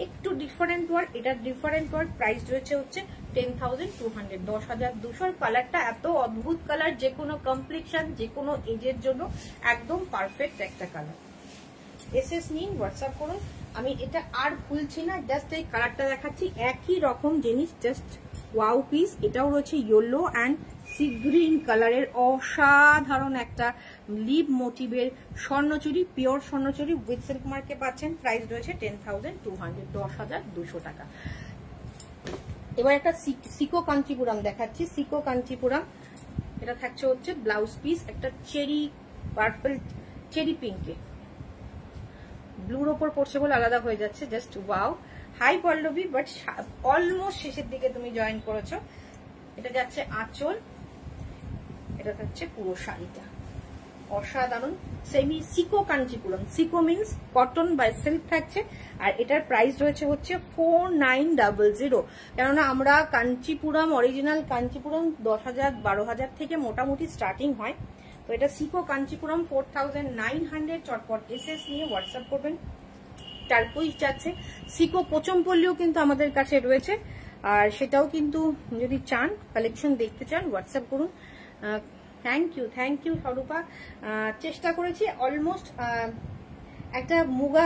একটু ডিফারেন্ট ওয়ার্ক, এটা ডিফারেন্ট ওয়ার্ক। প্রাইস রয়েছে হচ্ছে 10,200, 10,200। কালারটা এত অদ্ভুত কালার, যে কোনো কমপ্লেকশন, যে কোনো এজের জন্য একদম পারফেক্ট একটা কালার। এসএস নিন, হোয়াটসঅ্যাপ করুন। আমি এটা আর খুলছি না, জাস্ট এই কালারটা দেখাচ্ছি, একই রকম জিনিস, জাস্ট ওয়াও পিস। এটাও রয়েছে ইয়েলো অ্যান্ড সি গ্রিন কালারের অসাধারণ একটা leave মোটিভের Swarnachari, pure Swarnachari with silk মার্কে পাচ্ছেন। প্রাইস রয়েছে 10,200, 10,200 টাকা। এবার একটা সিকো কাঞ্চিপুরাম দেখাচ্ছি, সিকো কাঞ্চিপুরাম। এটা থাকছে হচ্ছে ব্লাউজ পিস, একটা চেরি পার্পল, চেরি পিঙ্কে, ব্লুর ওপর পড়ছে বলে আলাদা হয়ে যাচ্ছে, just wow. Hi Pallavi, but almost শেষের দিকে তুমি জয়েন করেছো। এটা যাচ্ছে আঁচল, এটা থাকছে পুরো শাড়িটা, অসাধারণ। Semi sico Kanchipuram, sico means cotton by silk থাকছে। আর এটার প্রাইস রয়েছে হচ্ছে 4900। কেননা আমরা কাঞ্চিপুরম, অরিজিনাল কাঞ্চিপুরম 10,000 12,000 থেকে মোটামুটি স্টার্টিং হয়। তো এটা সিকো কাঞ্চিপুরম 4900। চটপট এসএস নিয়ে হোয়াটসঅ্যাপ করবেন। টার্কুইজ যাচ্ছে, সিকো পোচমপল্লিও কিন্তু আমাদের কাছে রয়েছে, আর সেটাও কিন্তু যদি চান, কালেকশন দেখতে চান, হোয়াটসঅ্যাপ করুন। Thank you স্বরূপা। চেষ্টা করেছি অলমোস্ট একটা মুগা,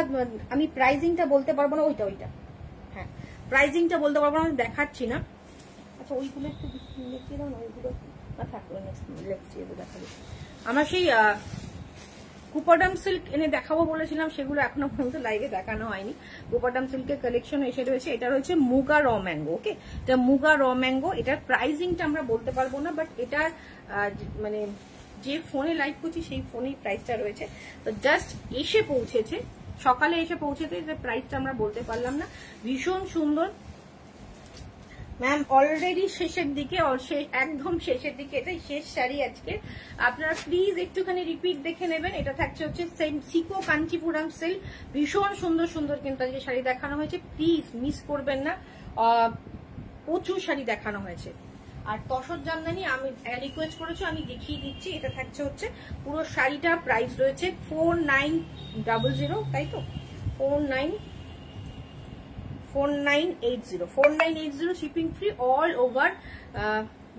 আমি প্রাইজিংটা বলতে পারবো না, ওইটা হ্যাঁ প্রাইজিংটা বলতে পারবো না, দেখাচ্ছি না। আচ্ছা ওইগুলো একটু দেখিয়ে দাও না, ওইগুলো না থাকলো, দেখাবো। আমার সেই কুপাডাম সিল্ক এনে দেখাবো বলেছিলাম, সেগুলো এখনো পর্যন্ত লাইভে দেখানো হয়নি। কুপাডাম সিল্কের কালেকশন এসে রয়েছে। এটা রয়েছে মুগা র ম্যাঙ্গো, ওকে, এটা মুগা র ম্যাঙ্গো। এটার প্রাইসিংটা আমরা বলতে পারবো না, বাট এটার মানে যে ফোনে লাইভ করছি সেই ফোনেই প্রাইসটা রয়েছে। তো জাস্ট এসে পৌঁছেছে, সকালে এসে পৌঁছেছে, যে প্রাইসটা আমরা বলতে পারলাম না। ভীষণ সুন্দর ম্যাম, অলরেডি শেষের দিকে, একদম শেষের দিকে, এটাই শেষ শাড়ি আজকে। আপনারা প্লিজ একটুখানি রিপিট দেখে নেবেন। এটা থাকছে হচ্ছে সিকো কাঞ্চিপুরম সিল্ক, ভীষণ সুন্দর সুন্দর কিন্তু আজকে শাড়ি দেখানো হয়েছে, প্লিজ মিস করবেন না। প্রচুর শাড়ি দেখানো হয়েছে। আর তসর জামদানি আমি রিকোয়েস্ট করেছো, আমি দেখিয়ে দিচ্ছি। এটা থাকছে হচ্ছে পুরো শাড়িটা, প্রাইস রয়েছে 4900, তাই তো 4980 শিপিং ফ্রি অল ওভার।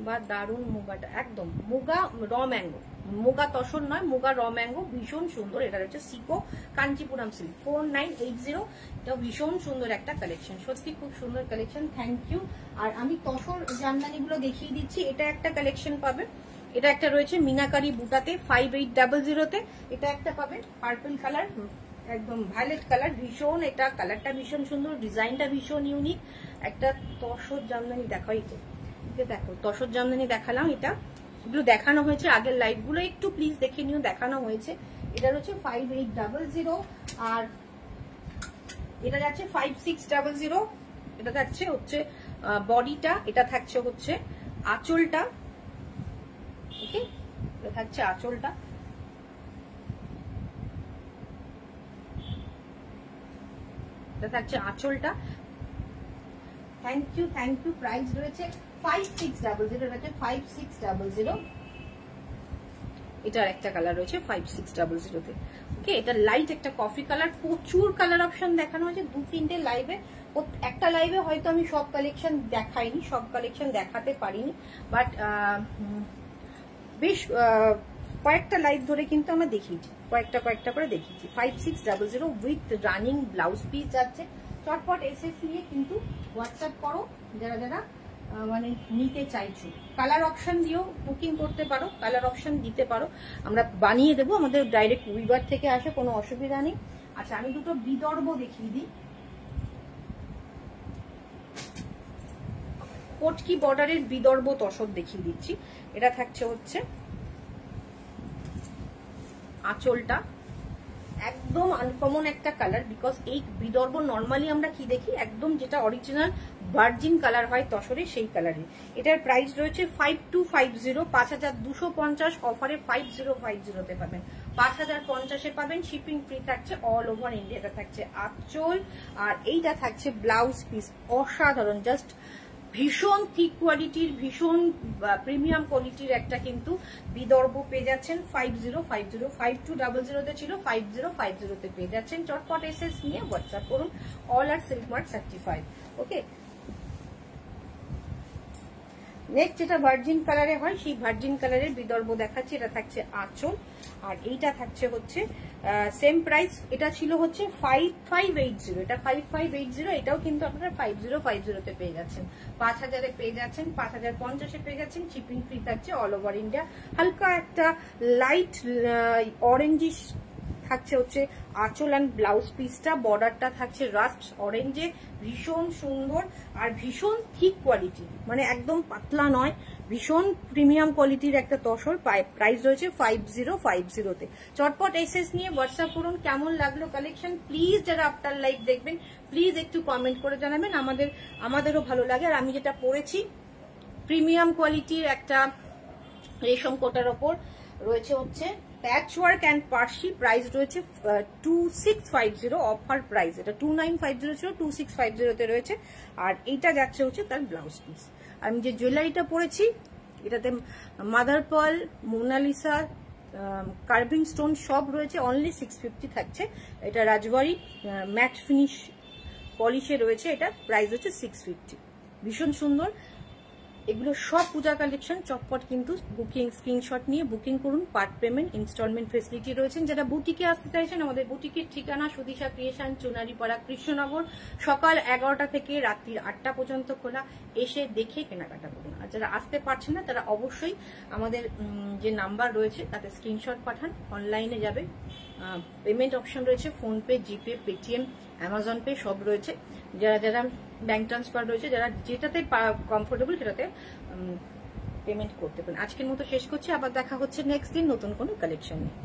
বা দারুন মুগাটা, একদম মুগা র ম্যাঙ্গো, মুগা তসর নয়, মুগা র ম্যাঙ্গো, ভীষণ সুন্দর। এটা হচ্ছে সিকো কাঞ্চিপুরম সিল্ক 4980। এটা ভীষণ সুন্দর একটা কালেকশন, সত্যি খুব সুন্দর কালেকশন, থ্যাংক ইউ। আর আমি তসর জামদানিগুলো দেখিয়ে দিচ্ছি। এটা একটা কালেকশন পাবে, এটা একটা রয়েছে মিনাকারি বুটাতে 5800-তে। এটা একটা পাবে পার্পল কালার, একদম ভায়োলেট কালার, ভীষণ, এটা কালারটা ভীষণ সুন্দর, ডিজাইনটা ভীষণ ইউনিক। একটা তসর জামদানি দেখাই তো, দেখো তসর জামদানি দেখালাম, এটা এগুলো দেখানো হয়েছে আগের লাইভ গুলো, একটু প্লিজ দেখে নিও, দেখানো হয়েছে। এটা হচ্ছে 5800, আর এটা যাচ্ছে 5600। এটা থাকছে হচ্ছে বডিটা, এটা থাকছে হচ্ছে আঁচলটা, ওকে, এটা থাকছে আঁচলটা। এটা থাকছে আঁচলটা। Thank you. প্রাইস রয়েছে 5600, এটা হচ্ছে 5600। এটার একটা কালার রয়েছে 5600-তে, ওকে। এটা লাইট একটা কফি কালার, প্রচুর কালার অপশন দেখানো হয়েছে 2-3টে লাইভে। একটা লাইভে হয়তো আমি সব কালেকশন দেখাইনি, সব কালেকশন দেখাতে পারিনি, বাট বেশ কয়েকটা লাইভ ধরে কিন্তু আমরা দেখিয়েছি, কয়েকটা করে দেখিয়েছি। 5600 উইথ রানিং ব্লাউজ পিস যাচ্ছে। চটপট এসএস নিয়ে কিন্তু হোয়াটসঅ্যাপ করো যারা যারা মানে নিতে চাইছো। কালার অপশন দিয়েও বুকিং করতে পারো, কালার অপশন দিতে পারো, আমরা বানিয়ে দেবো, আমাদের ডাইরেক্ট উইভার থেকে আসে, কোনো অসুবিধা নেই। আচ্ছা আমি দুটো বিদর্ভ দেখিয়ে দিই, কটকি বর্ডারের বিদর্ভ তসর দেখিয়ে দিচ্ছি। এটা থাকছে হচ্ছে আঁচলটা, একদম আনকমন একটা কালার, বিকজ এই বিদর্ভ নর্মালি আমরা কি দেখি, একদম যেটা অরিজিনাল ভার্জিন কালার হয় তসরে, সেই কালারই। এটার প্রাইস রয়েছে 5250, 5250, অফারে 5050 তে পাবেন, 5050 পাবেন। শিপিং ফ্রি থাকছে, অল ওভার ইন্ডিয়াটা থাকছে আঁচল, আর এইটা থাকছে ব্লাউজ পিস। অসাধারণ, জাস্ট ভীষণ থিক কোয়ালিটির, ভীষণ প্রিমিয়াম কোয়ালিটির একটা কিন্তু বিদর্ভ পেয়ে যাচ্ছেন 5050। 5200 তে ছিল, 5050 তে পেয়ে যাচ্ছেন। চটপট এসএস নিয়ে হোয়াটসঅ্যাপ করুন, অল আর সিল্ক মার্ক সার্টিফাইড। ওকে, নেক্সট যেটা ভার্জিন কালারে হয়, সেই ভার্জিন কালারের বিদর্ভ দেখাচ্ছে। এটা থাকছে আঁচল, আর এইটা থাকছে হচ্ছে সেম প্রাইস। এটা ছিল হচ্ছে 5580, এটা 5580, এটাও কিন্তু আপনারা 5050 তে পেয়ে যাচ্ছেন, 5000 পেয়ে যাচ্ছেন, 5050 পেয়ে যাচ্ছেন। শিপিং ফ্রি থাকছে অল ওভার ইন্ডিয়া। হালকা একটা লাইট অরেঞ্জিশ থাকছে হচ্ছে আঁচল অ্যান্ড ব্লাউজ পিসটা। বর্ডারটা থাকছে রাস্ট অরেঞ্জে, ভীষণ সুন্দর আর ভীষণ থিক কোয়ালিটি, মানে একদম পাতলা নয়, ভীষণ প্রিমিয়াম কোয়ালিটির একটা তসর। প্রাইস রয়েছে 5050 তে। চটপট এসএস নিয়ে হোয়াটসঅ্যাপ করুন। কেমন লাগলো কালেকশন, প্লিজ যারা আফটার লাইভ দেখবেন প্লিজ একটু কমেন্ট করে জানাবেন, আমাদেরও ভালো লাগে। আর আমি যেটা পরেছি প্রিমিয়াম কোয়ালিটির একটা রেশম কোটার ওপর রয়েছে হচ্ছে প্যাচওয়ার্ক অ্যান্ড পার্সি। প্রাইস রয়েছে 2650, অফার প্রাইস। এটা 2950 ছিল, 2650 তে রয়েছে। আর এইটা যাচ্ছে হচ্ছে তার ব্লাউজ পিস। আমি যে জুয়েলারিটা পরেছি এটাতে mother pearl, Mona Lisa, carving stone সব রয়েছে, অনলি 650 থাকছে। এটা রাজবাড়ি ম্যাট ফিনিশ পলিশে রয়েছে, এটা প্রাইস হচ্ছে 650। ভীষণ সুন্দর, এগুলো সব পূজা কালেকশন। চটপট কিন্তু বুকিং স্ক্রিনশট নিয়ে বুকিং করুন। পার্ট পেমেন্ট, ইনস্টলমেন্ট ফেসিলিটি রয়েছেন। যারা বুটিকে আসতে চাইছেন, আমাদের বুটিকের ঠিকানা সুদিশা ক্রিয়েশন, চুনারিপাড়া, কৃষ্ণনগর। সকাল 11টা থেকে রাত্রির 8টা পর্যন্ত খোলা, এসে দেখে কেনাকাটা করুন। আর যারা আসতে পারছেন না তারা অবশ্যই আমাদের যে নাম্বার রয়েছে তাতে স্ক্রিনশট পাঠান, অনলাইনে যাবে। পেমেন্ট অপশন রয়েছে, ফোনপে, জিপে, পেটিএম, অ্যামাজন পে সব রয়েছে। যারা যারা ব্যাংক ট্রান্সফার রয়েছে, যারা যেটাতে কমফোর্টেবল সেটাতে পেমেন্ট করতে পারেন। আজকের মতো শেষ করছি, আবার দেখা হচ্ছে নেক্সট দিন নতুন কোনো কালেকশন নিয়ে।